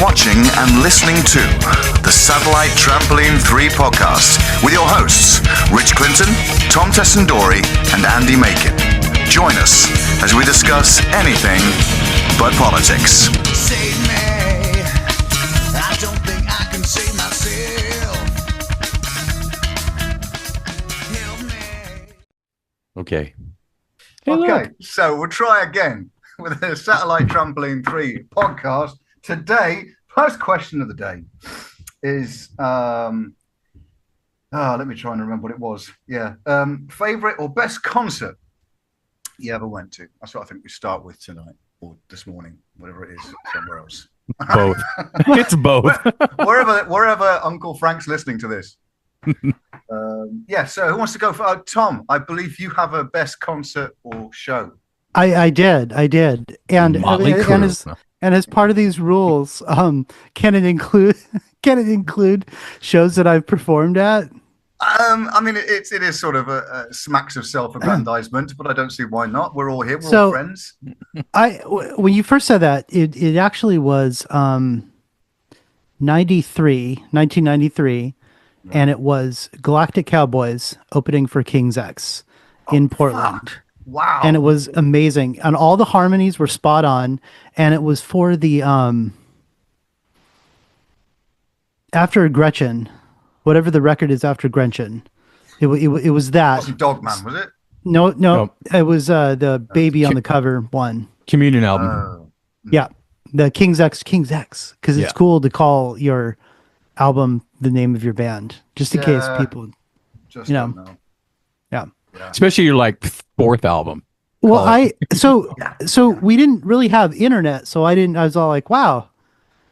watching and listening to the Satellite Trampoline 3 podcast with your hosts, Rich Clinton, Thom Tessandori, and Andy Maikin. Join us as we discuss anything but politics. Save me. I don't think I can save myself. Help me. Okay. Okay, so we'll try again with the Satellite Trampoline 3 podcast. Today, first question of the day is, let me try and remember what it was. Yeah. Favorite or best concert you ever went to? That's what I think we start with tonight, or this morning, whatever it is, somewhere else. Both. It's both. wherever Uncle Frank's listening to this. Yeah, so who wants to go for Tom? I believe you have a best concert or show. I did. And as part of these rules, can it include shows that I've performed at? I mean, it is sort of a smacks of self-aggrandizement, but I don't see why not. We're all here. We're all friends. When you first said that, it actually was 1993, and it was Galactic Cowboys opening for King's X in Portland. Fuck. Wow. And it was amazing. And all the harmonies were spot on. And it was for the after Gretchen, whatever the record is after Gretchen. It was that. It wasn't Dogman, was it? No. It was the Baby on the Cover one. Communion album. Yeah. The King's X, because it's cool to call your album the name of your band, just in case people just don't know. Yeah. Especially your fourth album. Well, so we didn't really have internet, so I was all like, wow,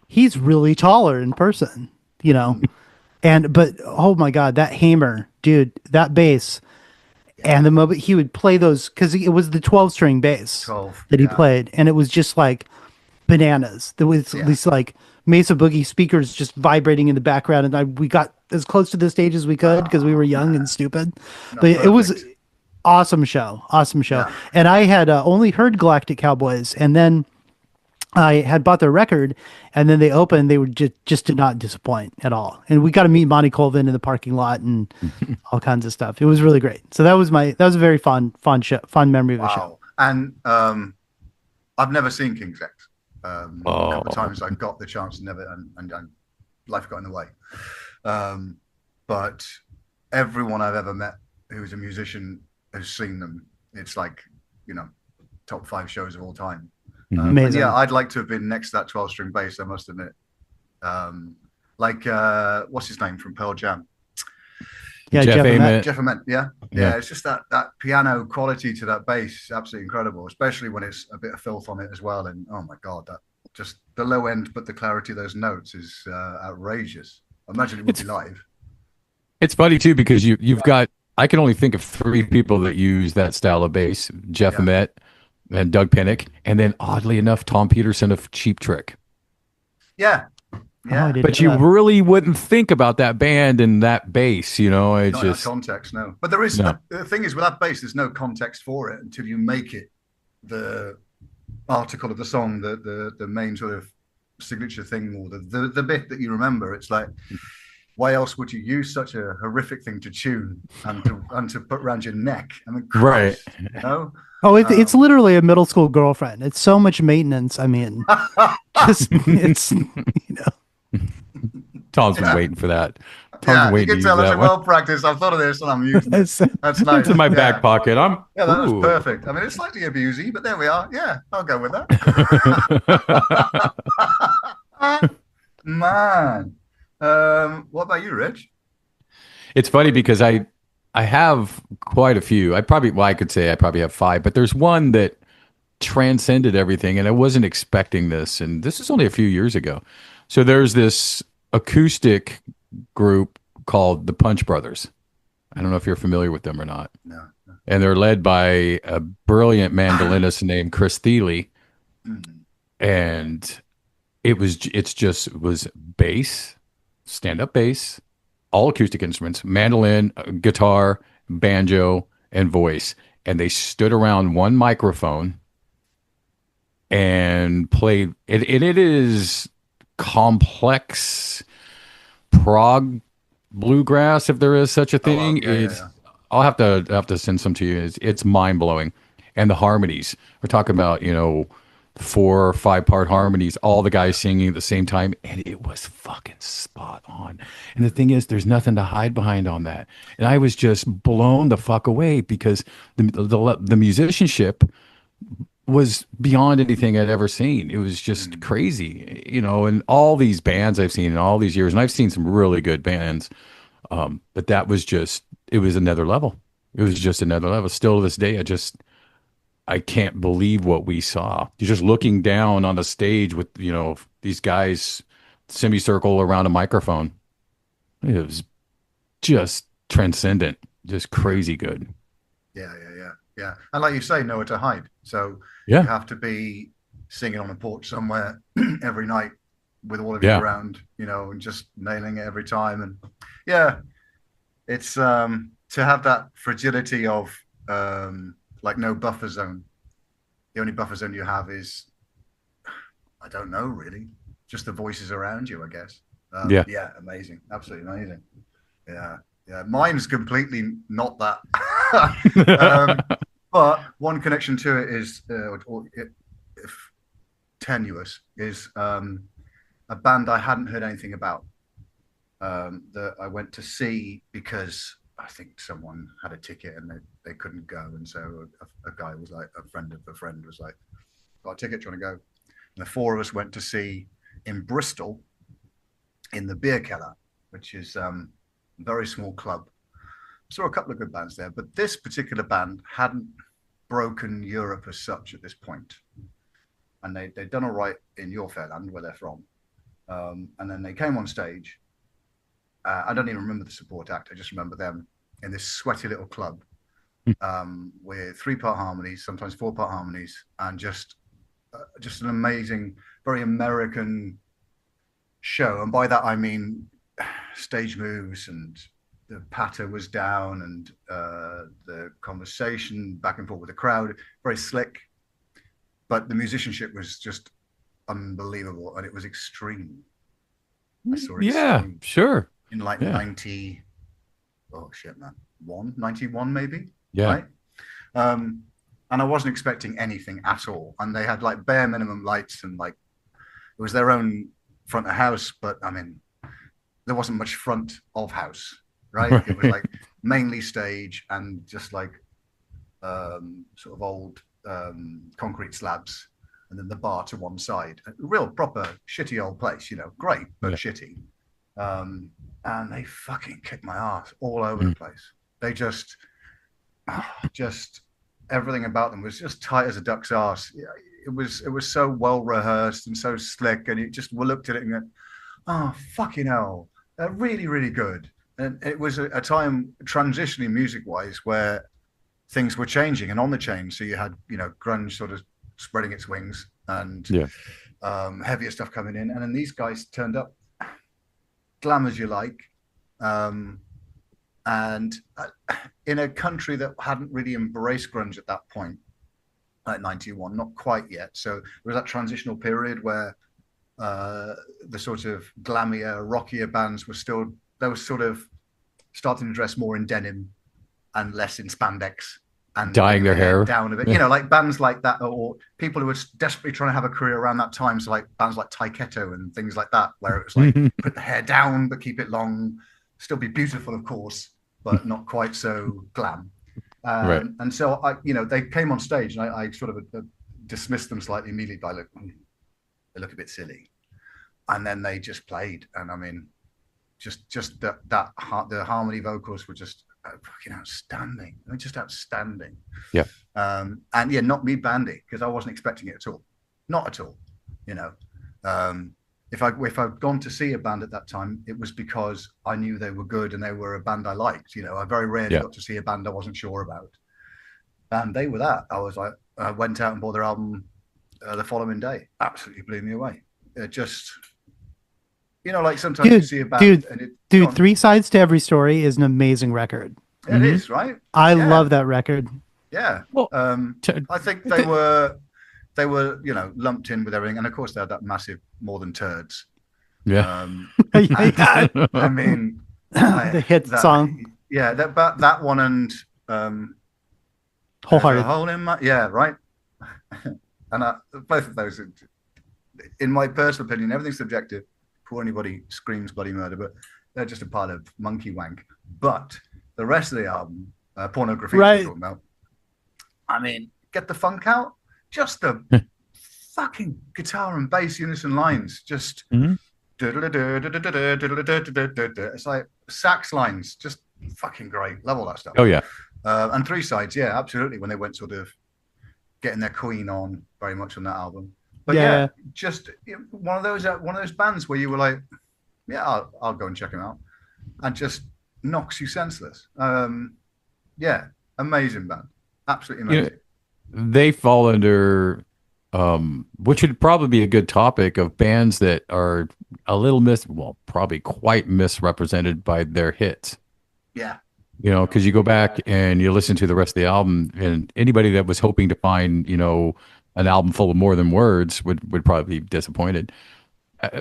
he's really taller in person, but oh my God, that hammer, dude, that bass, and the moment he would play those, because it was the 12-string bass that he played, and it was just like bananas. There was these Mesa Boogie speakers just vibrating in the background, and we got as close to the stage as we could because we were young and stupid. But it was awesome show. Yeah. And I had only heard Galactic Cowboys, and then I had bought their record, and then they opened. They were just did not disappoint at all. And we got to meet Monty Colvin in the parking lot and all kinds of stuff. It was really great. So that was a very fun show, fun memory of the show. And I've never seen King's X. A couple of times I got the chance to and life got in the way. But everyone I've ever met who's a musician has seen them. It's top 5 shows of all time. Amazing. Yeah, I'd like to have been next to that 12-string bass, I must admit. What's his name from Pearl Jam? Yeah, Jeff Ament. Jeff Ament, yeah. It's just that piano quality to that bass, absolutely incredible, especially when it's a bit of filth on it as well. And oh my God, that just the low end, but the clarity of those notes is outrageous. I imagine it would be live. It's funny too, because you've got, I can only think of 3 people that use that style of bass: Jeff Ament and Doug Pinnick, and then oddly enough, Tom Peterson of Cheap Trick. Yeah. Yeah, but you really wouldn't think about that band and that bass, It's not just context, no. But there is the thing is with that bass, there's no context for it until you make it the article of the song, the main sort of signature thing, or the bit that you remember. It's like, why else would you use such a horrific thing to tune and to put around your neck? I mean, Christ, right? Oh, it's literally a middle school girlfriend. It's so much maintenance. I mean, it's Tom's been waiting for that. You can tell it's well practiced. I've thought of this and I'm using it. That's nice. It's in my back pocket. That was perfect. I mean, it's slightly abusey, but there we are. Yeah, I'll go with that. Man. What about you, Rich? It's funny because I have quite a few. I could say I probably have 5, but there's one that transcended everything, and I wasn't expecting this. And this is only a few years ago. So there's this acoustic group called the Punch Brothers. I don't know if you're familiar with them or not. No. And they're led by a brilliant mandolinist named Chris Thiele. And it was bass, stand-up bass, all acoustic instruments, mandolin, guitar, banjo, and voice. And they stood around one microphone and played. It is complex prog bluegrass, if there is such a Oh, well, thing. yeah, yeah, It's yeah. I'll have to send some to you. It's mind blowing, and the harmonies. We're talking about 4 or 5 part harmonies, all the guys singing at the same time, and it was fucking spot on. And the thing is, there's nothing to hide behind on that, and I was just blown the fuck away because the musicianship was beyond anything I'd ever seen. It was just crazy, and all these bands I've seen in all these years, and I've seen some really good bands, but that was just, it was another level. It was just another level. Still to this day, I can't believe what we saw. You're just looking down on the stage with, these guys semicircle around a microphone. It was just transcendent, just crazy good. Yeah, yeah, yeah, yeah. And like you say, nowhere to hide. So you Yeah. have to be singing on a porch somewhere every night with all of you Yeah. around, and just nailing it every time. And yeah, it's to have that fragility of like no buffer zone. The only buffer zone you have is, I don't know, really, just the voices around you, I guess. Yeah. Yeah, amazing, absolutely amazing. Yeah, yeah. Mine's completely not that. But one connection to it is, if tenuous, is a band I hadn't heard anything about, that I went to see because I think someone had a ticket and they couldn't go. And so a guy was like, a friend of a friend was like, got a ticket, do you want to go? And the 4 of us went to see in Bristol in the Beer Keller, which is a very small club. Saw a couple of good bands there, but this particular band hadn't broken Europe as such at this point. And they'd done all right in Yorfairland, where they're from. And then they came on stage. I don't even remember the support act. I just remember them in this sweaty little club with 3-part harmonies, sometimes 4-part harmonies, and just an amazing, very American show. And by that, I mean stage moves, and the patter was down, and the conversation back and forth with the crowd, very slick. But the musicianship was just unbelievable, and it was extreme. I saw it Yeah, extreme sure. in like Yeah. 90, oh shit, man, 91 maybe, Yeah. right? And I wasn't expecting anything at all. And they had like bare minimum lights, and like it was their own front of house, but I mean, there wasn't much front of house, right? It was like mainly stage and just like sort of old concrete slabs, and then the bar to one side. A real proper shitty old place, great, but Yeah. shitty. And they fucking kicked my ass all over the place. They just everything about them was just tight as a duck's ass. Yeah, it was so well rehearsed and so slick, and you just looked at it and went, oh fucking hell, they're really, really good. And it was a time transitioning music wise where things were changing and on the change. So you had grunge sort of spreading its wings, and Yeah. heavier stuff coming in, and then these guys turned up, glam as you like, and in a country that hadn't really embraced grunge at that point, like 91, not quite yet. So there was that transitional period where the sort of glammier, rockier bands were still, they were sort of starting to dress more in denim and less in spandex, and Dyeing their hair down a bit, like bands like that, or people who were desperately trying to have a career around that time. So like bands like Taiketo and things like that, where it was like put the hair down but keep it long, still be beautiful, of course, but not quite so glam. Right. And so they came on stage, and I sort of dismissed them slightly immediately by they look a bit silly, and then they just played, and I mean, just the harmony vocals were just fucking outstanding. I mean, just outstanding. Yeah. And yeah, not me bandy, because I wasn't expecting it at all, not at all. If I'd gone to see a band at that time, it was because I knew they were good and they were a band I liked. I very rarely got to see a band I wasn't sure about, and they were that. I went out and bought their album the following day. Absolutely blew me away. It just, like sometimes you see a band, dude, 3 Sides to Every Story is an amazing record. It is, right? I love that record. Yeah. Well, I think they were lumped in with everything, and of course they had that massive More Than Turds, Yeah. Yeah. I mean, The hit song. Yeah, that one and There's a Wholehearted. hole in my right. And both of those, in my personal opinion, everything's subjective. Before anybody screams bloody murder, but they're just a pile of monkey wank. But the rest of the album, pornography, Right. we're talking about. I mean, get the funk out. Just the fucking guitar and bass unison lines. Just it's like sax lines. Just fucking great. Love all that stuff. Oh yeah. And three sides, yeah, absolutely. When they went sort of getting their queen on very much on that album. But yeah, just one of those bands where you were like, yeah, I'll go and check them out, and just knocks you senseless. Yeah, amazing band, absolutely amazing. They fall under, which would probably be a good topic of bands that are a little probably quite misrepresented by their hits. Yeah. Because you go back and you listen to the rest of the album, and anybody that was hoping to find, an album full of more than words would probably be disappointed.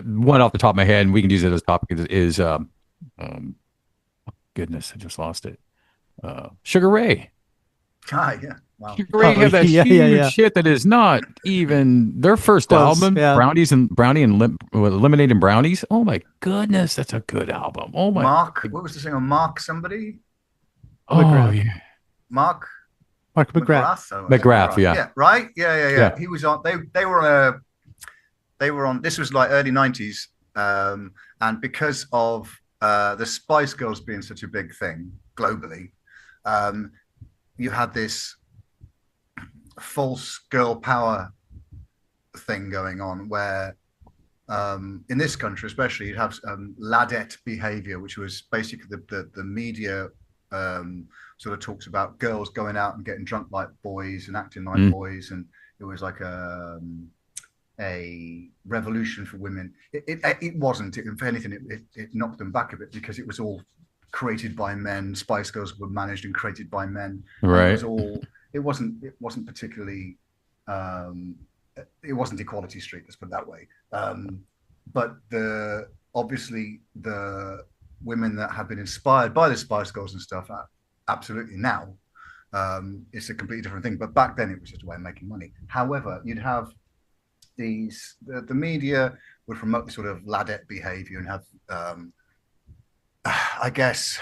One off the top of my head, and we can use it as a topic, is goodness, I just lost it. Sugar Ray. Yeah. Wow. Sugar Ray had that huge shit that is not even their first album, Brownie and Lemonade and Brownies. Oh my goodness, that's a good album. Oh my. Mark, what was the singer? Mark somebody? Oh yeah. Mark McGrath. McGrath, yeah. Yeah, right? Yeah. He was on. They were on. This was like early 90s, and because of the Spice Girls being such a big thing globally, you had this false girl power thing going on where, in this country especially, you'd have ladette behavior, which was basically the media. Sort of talks about girls going out and getting drunk like boys and acting like boys, and it was like a revolution for women. It wasn't. If anything, it knocked them back a bit because it was all created by men. Spice Girls were managed and created by men. Right. It wasn't particularly. It wasn't Equality Street. Let's put it that way. But obviously the women that have been inspired by the Spice Girls and stuff, absolutely now, it's a completely different thing. But back then it was just a way of making money. However, you'd have the media would promote this sort of ladette behavior and have, I guess,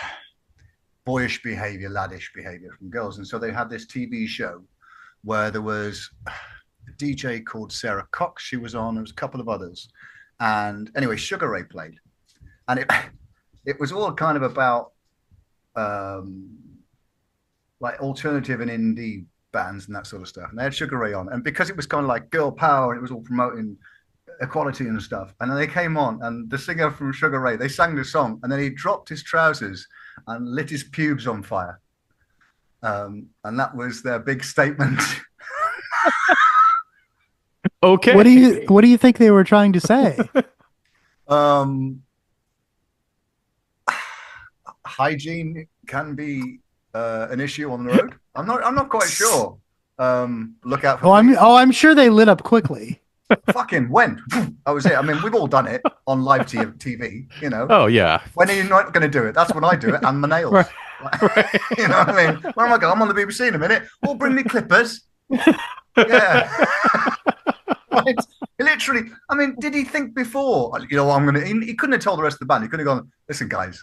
boyish behavior, laddish behavior from girls. And so they had this TV show where there was a DJ called Sarah Cox. She was on. There was a couple of others. And anyway, Sugar Ray played. And it was all kind of about like alternative and indie bands and that sort of stuff. And they had Sugar Ray on. And because it was kind of like girl power and it was all promoting equality and stuff. And then they came on and the singer from Sugar Ray, they sang the song and then he dropped his trousers and lit his pubes on fire. And that was their big statement. Okay. What do you think they were trying to say? Hygiene can be an issue on the road. I'm not quite sure. Look out for I'm sure they lit up quickly. Fucking went. That was it. I mean, we've all done it on live TV, Oh yeah. When are you not going to do it? That's when I do it, and my nails. Right. You know what I mean? Where am I going? I'm on the BBC in a minute. Oh, bring me clippers. Yeah. Right. Literally. I mean, did he think before? I'm going to. He couldn't have told the rest of the band. He could have gone, listen, guys,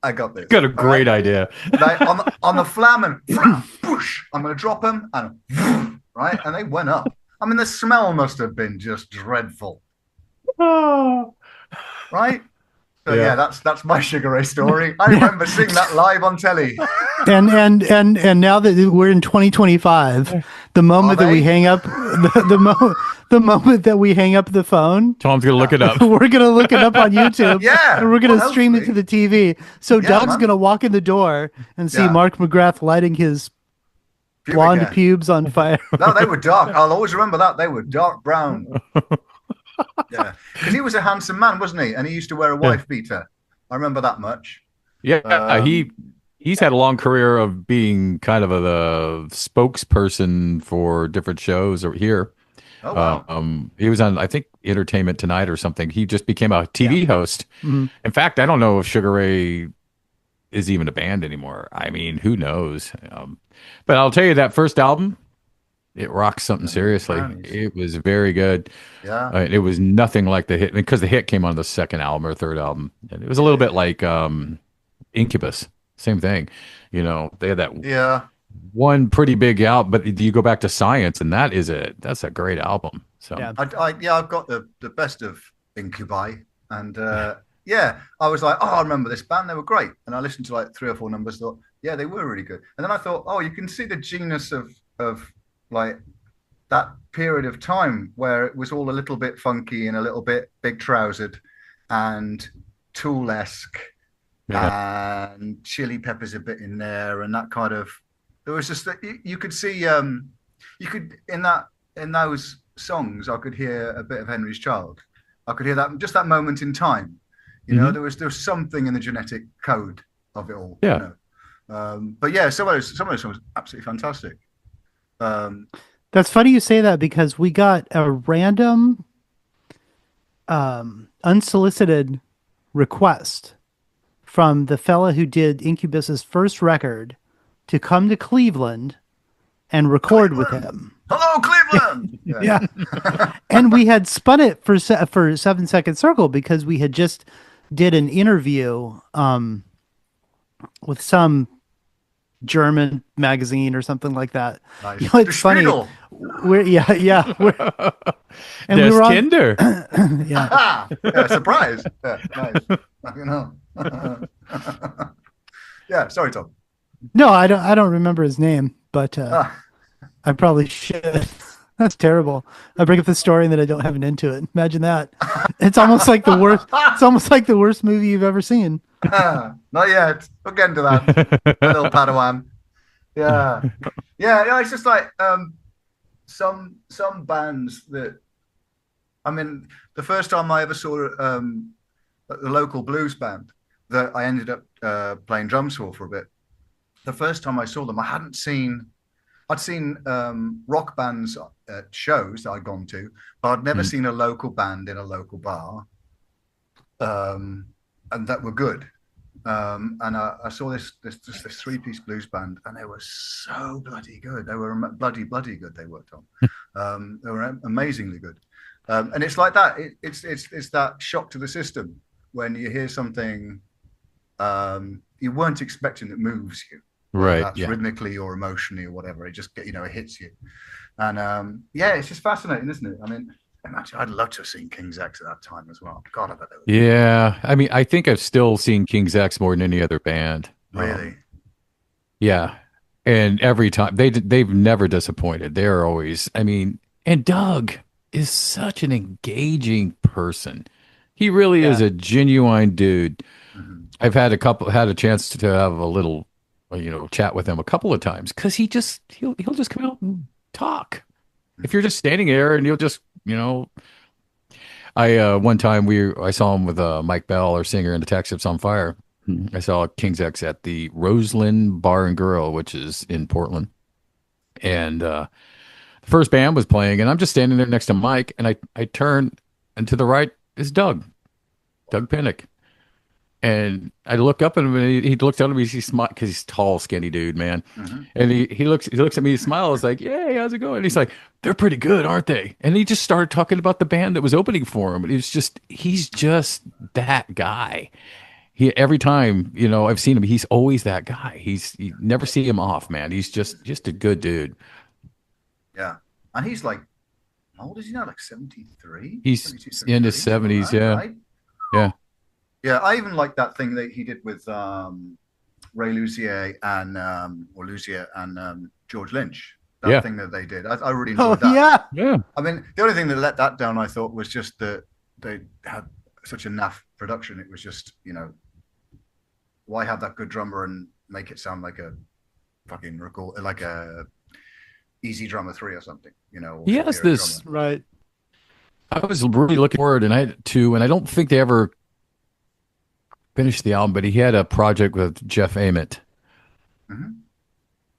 I got this. Got a great idea. Like, on the flam and push, I'm going to drop them and right, and they went up. I mean, the smell must have been just dreadful. Oh. Right? So yeah, that's my Sugar Ray story. I remember seeing that live on telly. And now that we're in 2025, the moment that we hang up the moment that we hang up the phone, Tom's gonna look it up. We're gonna look it up on YouTube. Yeah, and we're gonna stream it to the TV. So Doug's man. Gonna walk in the door and see Mark McGrath lighting his blonde pubes on fire. No, they were dark. I'll always remember that. They were dark brown. Yeah, because he was a handsome man, wasn't he? And he used to wear a wife beater. I remember that much. Yeah, he's had a long career of being kind of the spokesperson for different shows over here. Oh wow. He was on, I think, Entertainment Tonight or something. He just became a TV host. Mhm. In fact, I don't know if Sugar Ray is even a band anymore. I mean, who knows? But I'll tell you that first album, it rocks something seriously. Brownies. It was very good. Yeah. It was nothing like the hit because the hit came on the second album or third album. And it was a little bit like Incubus. Same thing. They had that Yeah. one pretty big album, but you go back to Science, and that's a great album. So Yeah. I've got the best of Incubi, and yeah, I was like, oh, I remember this band; they were great. And I listened to like 3 or 4 numbers, thought, yeah, they were really good. And then I thought, oh, you can see the genius of like that period of time where it was all a little bit funky and a little bit big trousered and Tool-esque and Chili Peppers a bit in there, and that kind of. There was just that you could see, you could in those songs, I could hear a bit of Henry's Child. I could hear that just that moment in time. There was something in the genetic code of it all. Yeah. But yeah, some of those songs are absolutely fantastic. That's funny you say that because we got a random, unsolicited request from the fella who did Incubus's first record to come to Cleveland and record with him. Hello, Cleveland. Yeah. And we had spun it for 7 Second Circle because we had just did an interview with some German magazine or something like that. Nice. It's funny. We're and we there's were on, Tinder. yeah. Yeah, surprise. Yeah, nice. Yeah, sorry, Tom. No, I don't remember his name, but I probably should. That's terrible. I bring up the story and then I don't have an end to it. Imagine that. It's almost like the worst. It's almost like the worst movie you've ever seen. Not yet. We'll get into that. A little Padawan. Yeah. Yeah. It's just like some bands that. I mean, the first time I ever saw the local blues band that I ended up playing drums for a bit. The first time I saw them, I'd seen rock bands at shows that I'd gone to, but I'd never seen a local band in a local bar, and that were good. And I saw this 3-piece blues band, and they were so bloody good. They were bloody good. They were, Tom. They were amazingly good. And it's like that. It's that shock to the system when you hear something you weren't expecting that moves you. Right. That's rhythmically or emotionally or whatever. It just it hits you. And yeah, it's just fascinating, isn't it? I mean, imagine, I'd love to have seen King's X at that time as well. God, I bet they were. Yeah. I mean, I think I've still seen King's X more than any other band. Really? Yeah. And every time they've never disappointed. They're always, I mean, and Doug is such an engaging person. He really is a genuine dude. Mm-hmm. I've had a chance to have a little, chat with him a couple of times because he'll just come out and talk. If you're just standing there and you'll just, I one time I saw him with Mike Bell, our singer in the Tax Tips on Fire. I saw King's X at the Roseland Bar and Grill, which is in Portland. And the first band was playing, and I'm just standing there next to Mike, and I turn, and to the right is Doug Pinnick. And I look up at him, and he looks at me. He smiles because he's a tall, skinny dude, man. Mm-hmm. And he looks at me, he smiles like, "Hey, how's it going?" And he's like, "They're pretty good, aren't they?" And he just started talking about the band that was opening for him. And he's just that guy. Every time I've seen him, he's always that guy. You never see him off, man. He's just a good dude. Yeah, and he's like, how old is he now? Like 73. He's in his 70s. Yeah, right? Yeah. Yeah, I even like that thing that he did with Ray Luzier and George Lynch. That thing that they did. I really enjoyed that. Yeah. I mean, the only thing that let that down, I thought, was just that they had such a naff production. It was just, why have that good drummer and make it sound like a fucking record, like a Easy Drummer 3 or something, He has this drummer. Right. I was really looking forward, and I don't think they ever finished the album, but he had a project with Jeff Ament. Mm-hmm.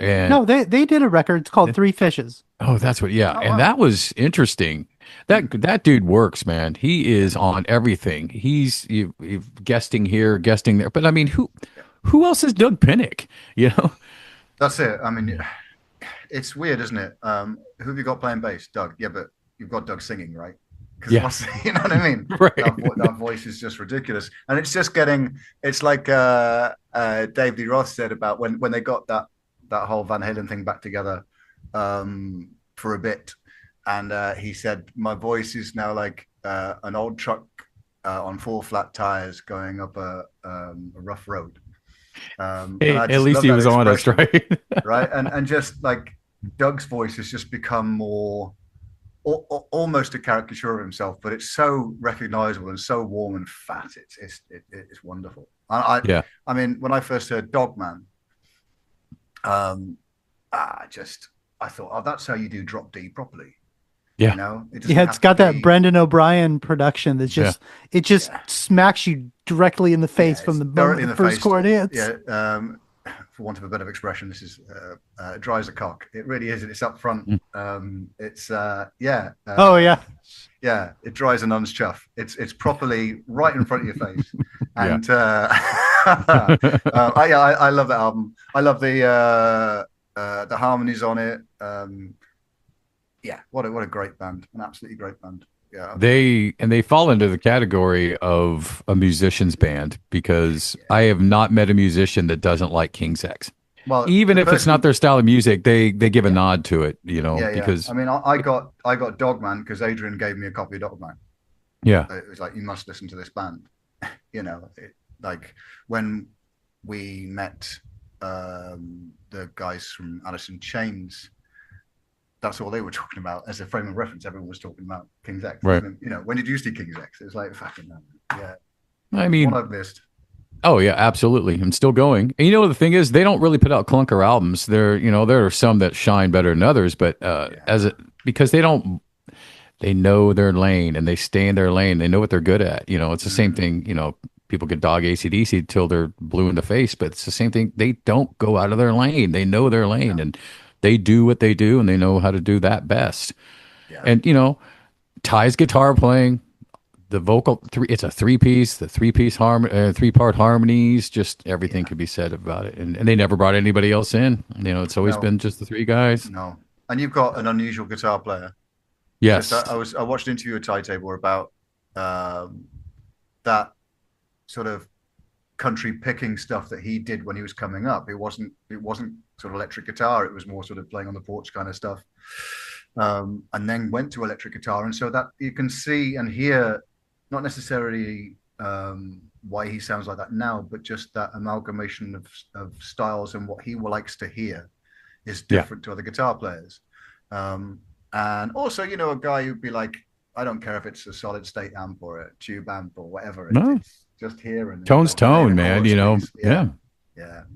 And No, they did a record. It's called Three Fishes. oh, that's what. Yeah, Oh, and wow. that was interesting. That dude works, man. He is on everything. He's guesting here, guesting there. But I mean, who else is Doug Pinnick? You know? That's it. I mean, it's weird, isn't it? Who have you got playing bass? Doug. Yeah, but you've got Doug singing, right? Yeah. You know what I mean? Right. That voice is just ridiculous. And it's just getting, it's like Dave Lee Roth said about when they got that whole Van Halen thing back together for a bit. And he said, my voice is now like an old truck on 4 flat tires going up a rough road. Hey, at least he was honest, right? Right. And just like Doug's voice has just become more almost a caricature of himself, but it's so recognizable and so warm and fat. It's wonderful. I mean, when I first heard Dogman, I thought, oh, that's how you do Drop D properly. Yeah. You know, It's got that Brendan O'Brien production that's just smacks you directly in the face from the moment the first chord hits. Yeah. For want of a better expression, this is dry as a cock. It really is. It's up front. It's oh yeah. Yeah, it dries a nun's chuff. It's properly right in front of your face. And I love that album. I love the harmonies on it. What a great band. An absolutely great band. Yeah. They fall into the category of a musician's band because I have not met a musician that doesn't like King's X. Well, even if it's not their style of music, they give a nod to it, you know, because I mean, I got Dogman because Adrian gave me a copy of Dogman. Yeah. It was like, you must listen to this band. You know, like when we met the guys from Alice in Chains, that's all they were talking about as a frame of reference. Everyone was talking about King's X. Right. And, you know, when did you see King's X? It was like, fucking hell. Yeah. I mean, what I've missed. Oh yeah, absolutely. I'm still going. And you know, the thing is, they don't really put out clunker albums. There are some that shine better than others, but because they know their lane and they stay in their lane. They know what they're good at. You know, it's the same thing. You know, people can dog AC/DC till they're blue in the face, but it's the same thing. They don't go out of their lane. They know their lane and they do what they do and they know how to do that best. Yeah. And, you know, Ty's guitar playing, the vocal, it's a three-piece, the three-part harmonies, just everything could be said about it. And they never brought anybody else in. You know, it's always been just the three guys. No. And you've got an unusual guitar player. Yes. I watched an interview with Ty Tabor about that sort of country picking stuff that he did when he was coming up. It wasn't sort of electric guitar. It was more sort of playing on the porch kind of stuff. And then went to electric guitar. And so that you can see and hear not necessarily why he sounds like that now, but just that amalgamation of styles and what he likes to hear is different to other guitar players. And also, you know, a guy who'd be like, I don't care if it's a solid state amp or a tube amp or whatever. It's just here and tone's tone, man. You know, yeah,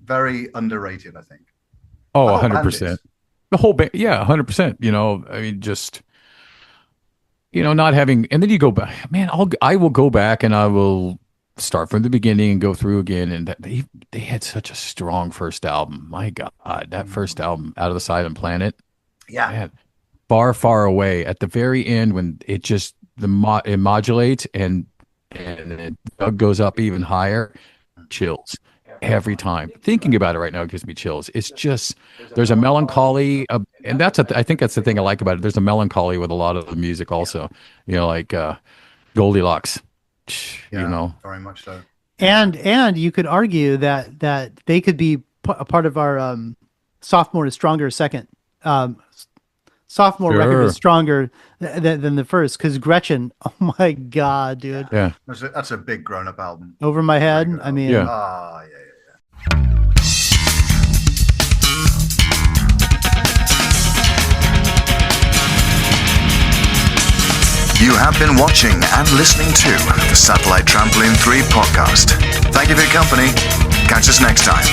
very underrated, I think. Oh, 100%. The whole band, 100%. You know, I mean, just not having, and then you go back, man. I will go back and I will start from the beginning and go through again. And they had such a strong first album. My God, that first album, Out of the Silent Planet. Yeah. Man, far, far away at the very end when it just it modulates and it goes up even higher. Chills every time. Thinking about it right now, it gives me chills. It's just there's a melancholy, and I think that's the thing I like about it. There's a melancholy with a lot of the music, also. You know, like Goldilocks. You know, very much so. And you could argue that they could be a part of our sophomore is stronger second. Sophomore record is stronger than the first because Gretchen. Oh my God, dude! Yeah, that's a big grown-up album. Over My Head. I mean, yeah. You have been watching and listening to the Satellite Trampoline 3 podcast. Thank you for your company. Catch us next time.